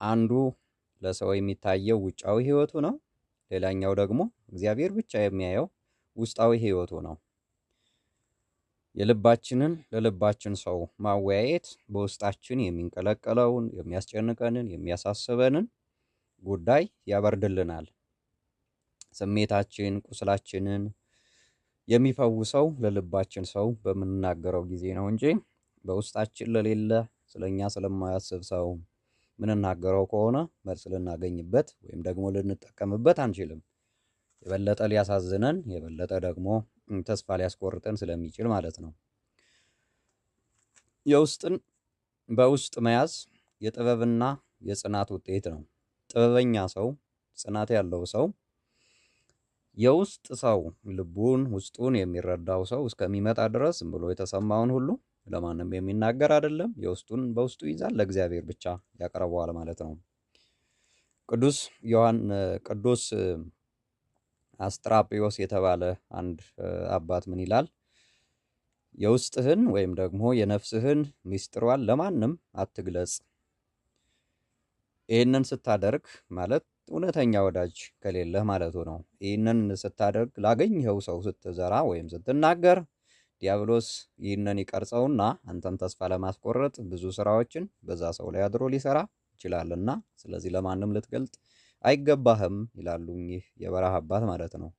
አንዱ ለሰው የሚታየው ውጫዊ ህይወቱ ነው። ሌላኛው ደግሞ እግዚአብሔር ብቻ የሚያየው ውስጣዊ ህይወቱ ነው። የልባችንን ለልባችን ሰው ማወያየት በውስጣችን የሚንቀለቀለውን፣ የሚያስጨንቀንን፣ የሚያሳስበንን ጉዳይ ያበርድልናል። ስሜታችን፣ ቁስላችንን የሚፈውሰው ለልባችን ሰው በምንናገረው ጊዜ ነው እንጂ በውስጣችን ለሌለ ስለኛ ስለማያስብ ሰው ምንናገረው ከሆነ መልስ ልናገኝበት ወይም ደግሞ ልንጠቀምበት አንችልም። የበለጠ ሊያሳዝነን የበለጠ ደግሞ ተስፋ ሊያስቆርጠን ስለሚችል ማለት ነው። የውስጥን በውስጥ መያዝ የጥበብና የጽናት ውጤት ነው። ጥበበኛ ሰው፣ ጽናት ያለው ሰው፣ የውስጥ ሰው ልቡን ውስጡን የሚረዳው ሰው እስከሚመጣ ድረስ ዝም ብሎ የተሰማውን ሁሉ ለማንም የሚናገር አይደለም። የውስጡን በውስጡ ይዛል፣ ለእግዚአብሔር ብቻ ያቀርበዋል ማለት ነው። ቅዱስ አስጥራጵዮስ የተባለ አንድ አባት ምን ይላል? የውስጥህን ወይም ደግሞ የነፍስህን ምስጢሯን ለማንም አትግለጽ። ይህንን ስታደርግ ማለት እውነተኛ ወዳጅ ከሌለህ ማለቱ ነው። ይህንን ስታደርግ ላገኘኸው ሰው ስትዘራ ወይም ስትናገር ዲያብሎስ ይህንን ይቀርጸውና አንተን ተስፋ ለማስቆረጥ ብዙ ስራዎችን በዛ ሰው ላይ አድሮ ሊሰራ ይችላልና ስለዚህ ለማንም ልትገልጥ አይገባህም ይላሉ እኚህ የበረሃ አባት ማለት ነው።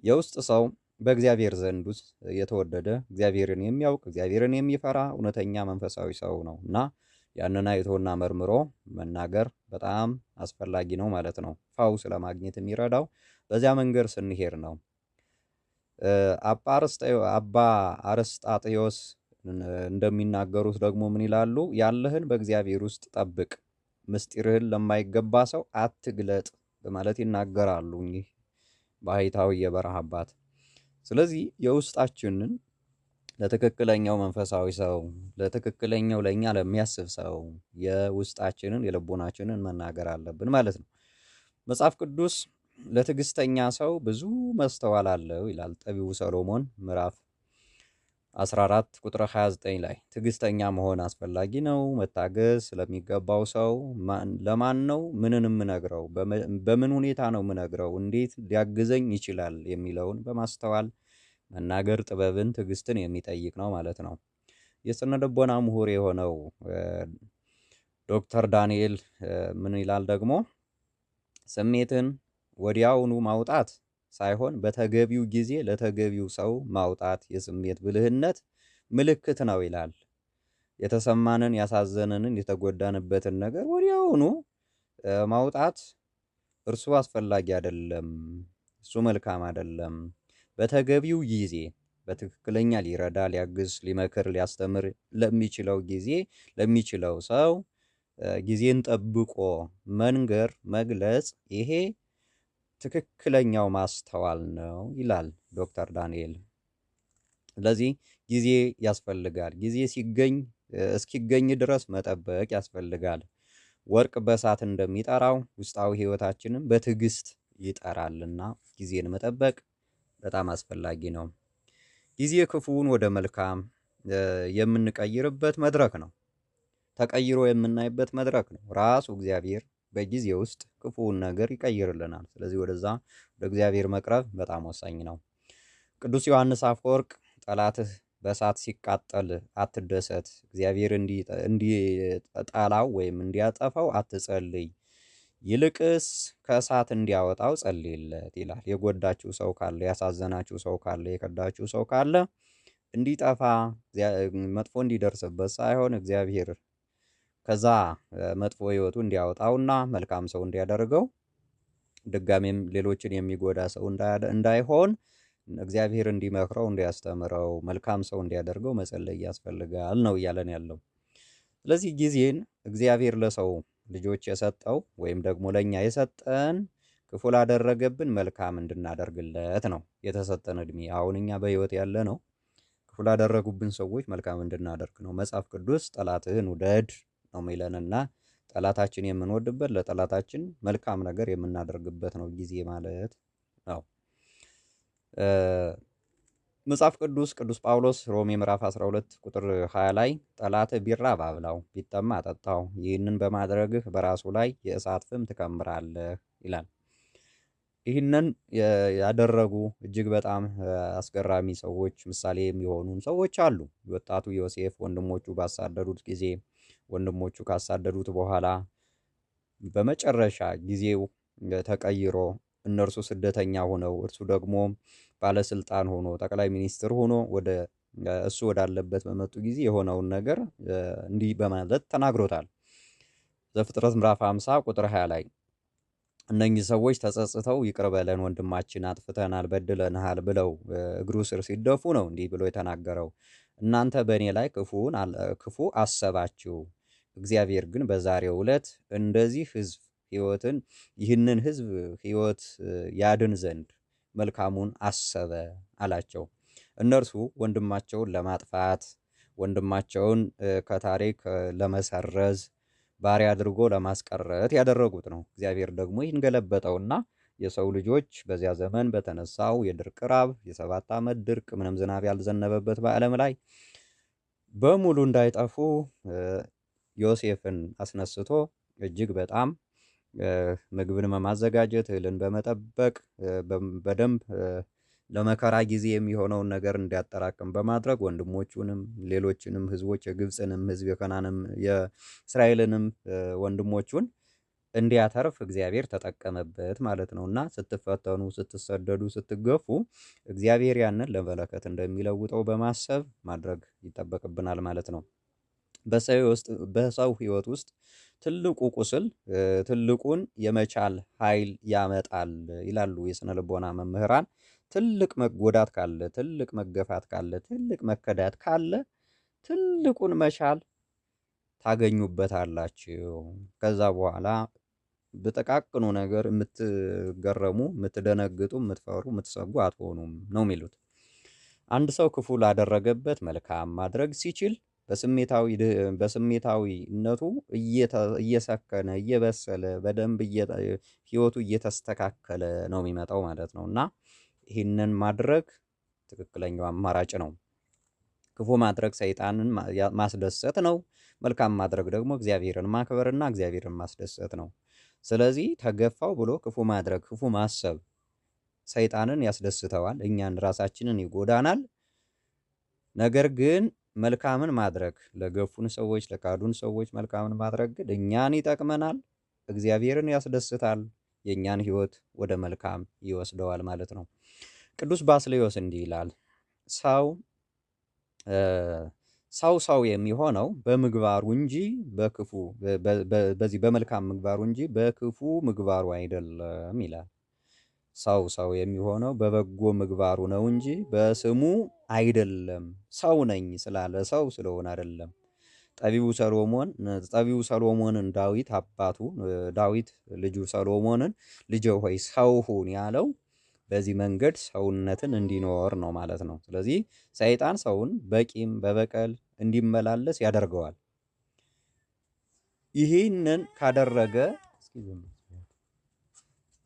የውስጥ ሰው በእግዚአብሔር ዘንድ ውስጥ የተወደደ እግዚአብሔርን የሚያውቅ እግዚአብሔርን የሚፈራ እውነተኛ መንፈሳዊ ሰው ነው እና ያንን አይቶና መርምሮ መናገር በጣም አስፈላጊ ነው ማለት ነው። ፈውስ ለማግኘት የሚረዳው በዚያ መንገድ ስንሄድ ነው። አባ አርስጣጤዎስ እንደሚናገሩት ደግሞ ምን ይላሉ? ያለህን በእግዚአብሔር ውስጥ ጠብቅ፣ ምስጢርህን ለማይገባ ሰው አትግለጥ በማለት ይናገራሉ እኚህ ባህታዊ የበረሃ አባት። ስለዚህ የውስጣችንን ለትክክለኛው መንፈሳዊ ሰው ለትክክለኛው ለኛ ለሚያስብ ሰው የውስጣችንን የልቦናችንን መናገር አለብን ማለት ነው። መጽሐፍ ቅዱስ ለትዕግስተኛ ሰው ብዙ መስተዋል አለው ይላል ጠቢቡ ሰሎሞን ምዕራፍ 14 ቁጥር 29 ላይ። ትዕግስተኛ መሆን አስፈላጊ ነው። መታገስ ስለሚገባው ሰው ለማን ነው ምንን የምነግረው፣ በምን ሁኔታ ነው የምነግረው፣ እንዴት ሊያግዘኝ ይችላል የሚለውን በማስተዋል መናገር ጥበብን፣ ትዕግስትን የሚጠይቅ ነው ማለት ነው። የስነ ልቦና ምሁር የሆነው ዶክተር ዳንኤል ምን ይላል ደግሞ? ስሜትን ወዲያውኑ ማውጣት ሳይሆን በተገቢው ጊዜ ለተገቢው ሰው ማውጣት የስሜት ብልህነት ምልክት ነው ይላል። የተሰማንን፣ ያሳዘነንን፣ የተጎዳንበትን ነገር ወዲያውኑ ማውጣት እርሱ አስፈላጊ አይደለም፣ እሱ መልካም አይደለም። በተገቢው ጊዜ በትክክለኛ ሊረዳ፣ ሊያግዝ፣ ሊመክር፣ ሊያስተምር ለሚችለው ጊዜ ለሚችለው ሰው ጊዜን ጠብቆ መንገር፣ መግለጽ ይሄ ትክክለኛው ማስተዋል ነው ይላል ዶክተር ዳንኤል። ስለዚህ ጊዜ ያስፈልጋል። ጊዜ እስኪገኝ ድረስ መጠበቅ ያስፈልጋል። ወርቅ በእሳት እንደሚጠራው ውስጣዊ ህይወታችንም በትዕግስት ይጠራልና ጊዜን መጠበቅ በጣም አስፈላጊ ነው። ጊዜ ክፉውን ወደ መልካም የምንቀይርበት መድረክ ነው። ተቀይሮ የምናይበት መድረክ ነው። ራሱ እግዚአብሔር በጊዜ ውስጥ ክፉውን ነገር ይቀይርልናል። ስለዚህ ወደ እግዚአብሔር መቅረብ በጣም ወሳኝ ነው። ቅዱስ ዮሐንስ አፈወርቅ ጠላትህ በእሳት ሲቃጠል አትደሰት፣ እግዚአብሔር እንዲጠላው ወይም እንዲያጠፋው አትጸልይ፣ ይልቅስ ከእሳት እንዲያወጣው ጸልይለት ይላል። የጎዳችሁ ሰው ካለ፣ ያሳዘናችሁ ሰው ካለ፣ የከዳችሁ ሰው ካለ እንዲጠፋ መጥፎ እንዲደርስበት ሳይሆን እግዚአብሔር ከዛ መጥፎ ህይወቱ እንዲያወጣውና መልካም ሰው እንዲያደርገው ድጋሜም ሌሎችን የሚጎዳ ሰው እንዳይሆን እግዚአብሔር እንዲመክረው፣ እንዲያስተምረው፣ መልካም ሰው እንዲያደርገው መጸለይ ያስፈልጋል ነው እያለን ያለው። ስለዚህ ጊዜን እግዚአብሔር ለሰው ልጆች የሰጠው ወይም ደግሞ ለኛ የሰጠን ክፉ ላደረገብን መልካም እንድናደርግለት ነው የተሰጠን እድሜ። አሁን እኛ በህይወት ያለ ነው ክፉ ላደረጉብን ሰዎች መልካም እንድናደርግ ነው። መጽሐፍ ቅዱስ ጠላትህን ውደድ ነው የሚለንና ጠላታችን የምንወድበት ለጠላታችን መልካም ነገር የምናደርግበት ነው ጊዜ ማለት ነው። መጽሐፍ ቅዱስ ጳውሎስ ሮሜ ምዕራፍ 12 ቁጥር 20 ላይ ጠላትህ ቢራብ አብላው፣ ቢጠማ አጠጣው፣ ይህንን በማድረግህ በራሱ ላይ የእሳት ፍም ትከምራለህ ይላል። ይህንን ያደረጉ እጅግ በጣም አስገራሚ ሰዎች፣ ምሳሌ የሚሆኑን ሰዎች አሉ። ወጣቱ ዮሴፍ ወንድሞቹ ባሳደዱት ጊዜ ወንድሞቹ ካሳደዱት በኋላ በመጨረሻ ጊዜው ተቀይሮ እነርሱ ስደተኛ ሆነው እርሱ ደግሞ ባለስልጣን ሆኖ ጠቅላይ ሚኒስትር ሆኖ ወደ እሱ ወዳለበት በመጡ ጊዜ የሆነውን ነገር እንዲህ በማለት ተናግሮታል። ዘፍጥረት ምዕራፍ 50 ቁጥር 20 ላይ እነኚህ ሰዎች ተጸጽተው ይቅር በለን ወንድማችን አጥፍተናል፣ በድለንሃል ብለው እግሩ ስር ሲደፉ ነው እንዲህ ብሎ የተናገረው። እናንተ በእኔ ላይ ክፉ አሰባችሁ፣ እግዚአብሔር ግን በዛሬው ዕለት እንደዚህ ይህንን ሕዝብ ሕይወት ያድን ዘንድ መልካሙን አሰበ አላቸው። እነርሱ ወንድማቸውን ለማጥፋት ወንድማቸውን ከታሪክ ለመሰረዝ ባሪያ አድርጎ ለማስቀረት ያደረጉት ነው። እግዚአብሔር ደግሞ ይህን ገለበጠውና የሰው ልጆች በዚያ ዘመን በተነሳው የድርቅ ራብ፣ የ7 ዓመት ድርቅ፣ ምንም ዝናብ ያልዘነበበት በዓለም ላይ በሙሉ እንዳይጠፉ ዮሴፍን አስነስቶ እጅግ በጣም ምግብን በማዘጋጀት እህልን በመጠበቅ በደንብ ለመከራ ጊዜ የሚሆነውን ነገር እንዲያጠራቅም በማድረግ ወንድሞቹንም ሌሎችንም ህዝቦች የግብፅንም ህዝብ የከናንም የእስራኤልንም ወንድሞቹን እንዲያተርፍ እግዚአብሔር ተጠቀመበት ማለት ነውና ስትፈተኑ፣ ስትሰደዱ፣ ስትገፉ እግዚአብሔር ያንን ለበረከት እንደሚለውጠው በማሰብ ማድረግ ይጠበቅብናል ማለት ነው። በሰው ህይወት ውስጥ ትልቁ ቁስል ትልቁን የመቻል ኃይል ያመጣል ይላሉ የስነ ልቦና መምህራን። ትልቅ መጎዳት ካለ፣ ትልቅ መገፋት ካለ፣ ትልቅ መከዳት ካለ ትልቁን መቻል ታገኙበታላችሁ። ከዛ በኋላ በጥቃቅኑ ነገር የምትገረሙ፣ የምትደነግጡ፣ የምትፈሩ፣ የምትሰጉ አትሆኑም ነው የሚሉት። አንድ ሰው ክፉ ላደረገበት መልካም ማድረግ ሲችል በስሜታዊነቱ እየሰከነ እየበሰለ በደንብ ህይወቱ እየተስተካከለ ነው የሚመጣው ማለት ነው። እና ይህንን ማድረግ ትክክለኛው አማራጭ ነው። ክፉ ማድረግ ሰይጣንን ማስደሰት ነው። መልካም ማድረግ ደግሞ እግዚአብሔርን ማክበርና እግዚአብሔርን ማስደሰት ነው። ስለዚህ ተገፋው ብሎ ክፉ ማድረግ፣ ክፉ ማሰብ ሰይጣንን ያስደስተዋል፣ እኛን ራሳችንን ይጎዳናል። ነገር ግን መልካምን ማድረግ ለገፉን ሰዎች፣ ለካዱን ሰዎች መልካምን ማድረግ ግን እኛን ይጠቅመናል፣ እግዚአብሔርን ያስደስታል፣ የእኛን ህይወት ወደ መልካም ይወስደዋል ማለት ነው። ቅዱስ ባስልዮስ እንዲህ ይላል፣ ሰው የሚሆነው በምግባሩ እንጂ በዚህ በመልካም ምግባሩ እንጂ በክፉ ምግባሩ አይደለም ይላል። ሰው የሚሆነው በበጎ ምግባሩ ነው እንጂ በስሙ አይደለም። ሰው ነኝ ስላለ ሰው ስለሆነ አይደለም። ጠቢቡ ሰሎሞንን ዳዊት ልጁ ሰሎሞንን ልጄ ሆይ ሰው ሁን ያለው በዚህ መንገድ ሰውነትን እንዲኖር ነው ማለት ነው። ስለዚህ ሰይጣን ሰውን በቂም በበቀል እንዲመላለስ ያደርገዋል።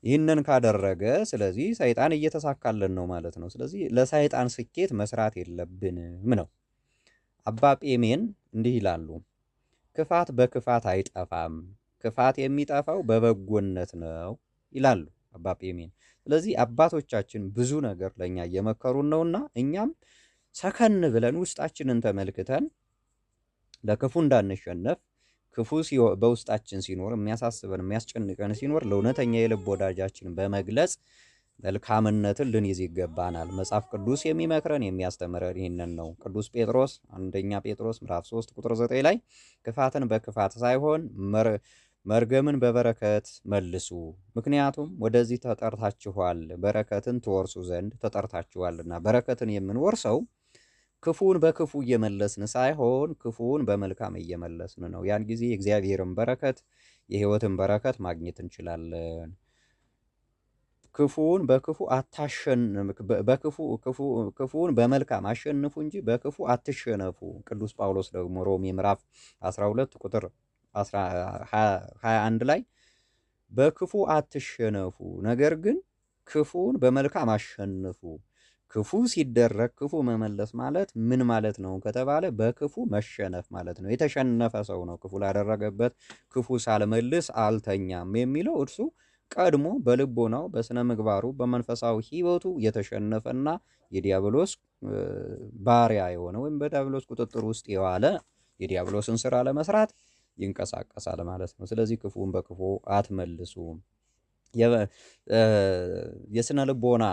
ይህንን ካደረገ ስለዚህ ሰይጣን እየተሳካልን ነው ማለት ነው። ስለዚህ ለሰይጣን ስኬት መስራት የለብንም ነው። አባ ጴሜን እንዲህ ይላሉ፣ ክፋት በክፋት አይጠፋም፣ ክፋት የሚጠፋው በበጎነት ነው ይላሉ አባ ጴሜን። ስለዚህ አባቶቻችን ብዙ ነገር ለኛ እየመከሩን ነውና እኛም ሰከን ብለን ውስጣችንን ተመልክተን ለክፉ እንዳንሸነፍ ክፉ በውስጣችን ሲኖር የሚያሳስበን የሚያስጨንቀን ሲኖር ለእውነተኛ የልብ ወዳጃችን በመግለጽ መልካምነትን ልንይዝ ይገባናል። መጽሐፍ ቅዱስ የሚመክረን የሚያስተምረን ይህንን ነው። ቅዱስ ጴጥሮስ አንደኛ ጴጥሮስ ምዕራፍ 3 ቁጥር 9 ላይ ክፋትን በክፋት ሳይሆን መርገምን በበረከት መልሱ፣ ምክንያቱም ወደዚህ ተጠርታችኋል፣ በረከትን ትወርሱ ዘንድ ተጠርታችኋልና። በረከትን የምንወርሰው ክፉን በክፉ እየመለስን ሳይሆን ክፉን በመልካም እየመለስን ነው። ያን ጊዜ የእግዚአብሔርን በረከት የሕይወትን በረከት ማግኘት እንችላለን። ክፉን በመልካም አሸንፉ እንጂ በክፉ አትሸነፉ። ቅዱስ ጳውሎስ ደግሞ ሮሜ ምዕራፍ 12 ቁጥር 21 ላይ በክፉ አትሸነፉ፣ ነገር ግን ክፉን በመልካም አሸንፉ፣ ክፉ ሲደረግ ክፉ መመለስ ማለት ምን ማለት ነው ከተባለ በክፉ መሸነፍ ማለት ነው። የተሸነፈ ሰው ነው ክፉ ላደረገበት ክፉ ሳልመልስ አልተኛም የሚለው እርሱ ቀድሞ በልቦናው በስነ ምግባሩ በመንፈሳዊ ሕይወቱ የተሸነፈና የዲያብሎስ ባሪያ የሆነ ወይም በዲያብሎስ ቁጥጥር ውስጥ የዋለ የዲያብሎስን ስራ ለመስራት ይንቀሳቀሳል ማለት ነው። ስለዚህ ክፉን በክፉ አትመልሱም። የስነ ልቦና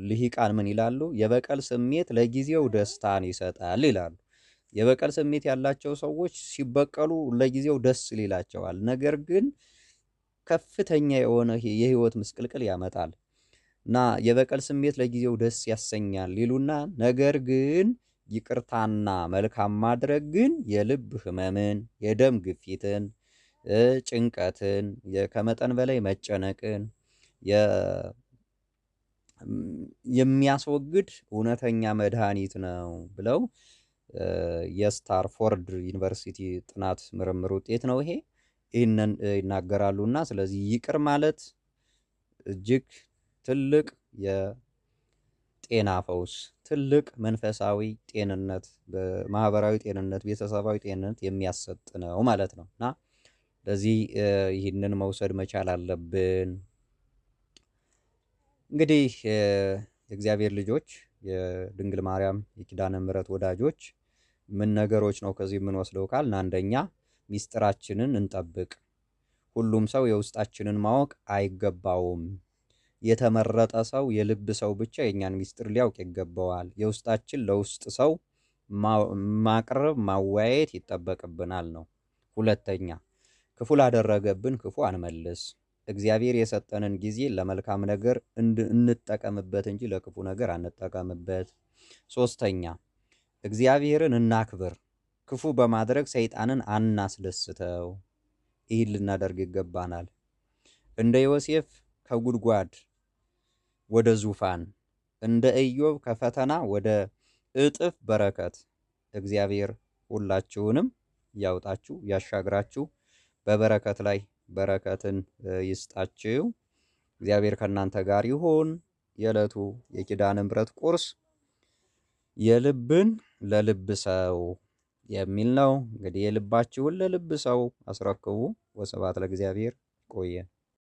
ልሂቃን ምን ይላሉ? የበቀል ስሜት ለጊዜው ደስታን ይሰጣል ይላሉ። የበቀል ስሜት ያላቸው ሰዎች ሲበቀሉ ለጊዜው ደስ ሊላቸዋል፣ ነገር ግን ከፍተኛ የሆነ የህይወት ምስቅልቅል ያመጣል እና የበቀል ስሜት ለጊዜው ደስ ያሰኛል ይሉና ነገር ግን ይቅርታና መልካም ማድረግ ግን የልብ ህመምን፣ የደም ግፊትን፣ ጭንቀትን፣ ከመጠን በላይ መጨነቅን የሚያስወግድ እውነተኛ መድኃኒት ነው ብለው የስታንፎርድ ዩኒቨርሲቲ ጥናት ምርምር ውጤት ነው ይሄ ይህንን ይናገራሉና ስለዚህ ይቅር ማለት እጅግ ትልቅ የጤና ፈውስ፣ ትልቅ መንፈሳዊ ጤንነት፣ በማህበራዊ ጤንነት፣ ቤተሰባዊ ጤንነት የሚያሰጥ ነው ማለት ነው እና ለዚህ ይህንን መውሰድ መቻል አለብን። እንግዲህ የእግዚአብሔር ልጆች የድንግል ማርያም የኪዳነ ምሕረት ወዳጆች ምን ነገሮች ነው ከዚህ የምንወስደው ካልን፣ አንደኛ ሚስጥራችንን እንጠብቅ። ሁሉም ሰው የውስጣችንን ማወቅ አይገባውም። የተመረጠ ሰው የልብ ሰው ብቻ የኛን ሚስጥር ሊያውቅ ይገባዋል። የውስጣችን ለውስጥ ሰው ማቅረብ ማወያየት ይጠበቅብናል ነው። ሁለተኛ ክፉ ላደረገብን ክፉ አንመልስ። እግዚአብሔር የሰጠንን ጊዜ ለመልካም ነገር እንጠቀምበት እንጂ ለክፉ ነገር አንጠቀምበት። ሶስተኛ እግዚአብሔርን እናክብር። ክፉ በማድረግ ሰይጣንን አናስደስተው። ይህን ልናደርግ ይገባናል። እንደ ዮሴፍ ከጉድጓድ ወደ ዙፋን፣ እንደ ኢዮብ ከፈተና ወደ እጥፍ በረከት እግዚአብሔር ሁላችሁንም ያውጣችሁ፣ ያሻግራችሁ፣ በበረከት ላይ በረከትን ይስጣችሁ። እግዚአብሔር ከእናንተ ጋር ይሁን። የዕለቱ የኪዳነ ምሕረት ቁርስ የልብን ለልብ ሰው የሚል ነው። እንግዲህ የልባችሁን ለልብ ሰው አስረክቡ። ወስብሐት ለእግዚአብሔር። ቆየ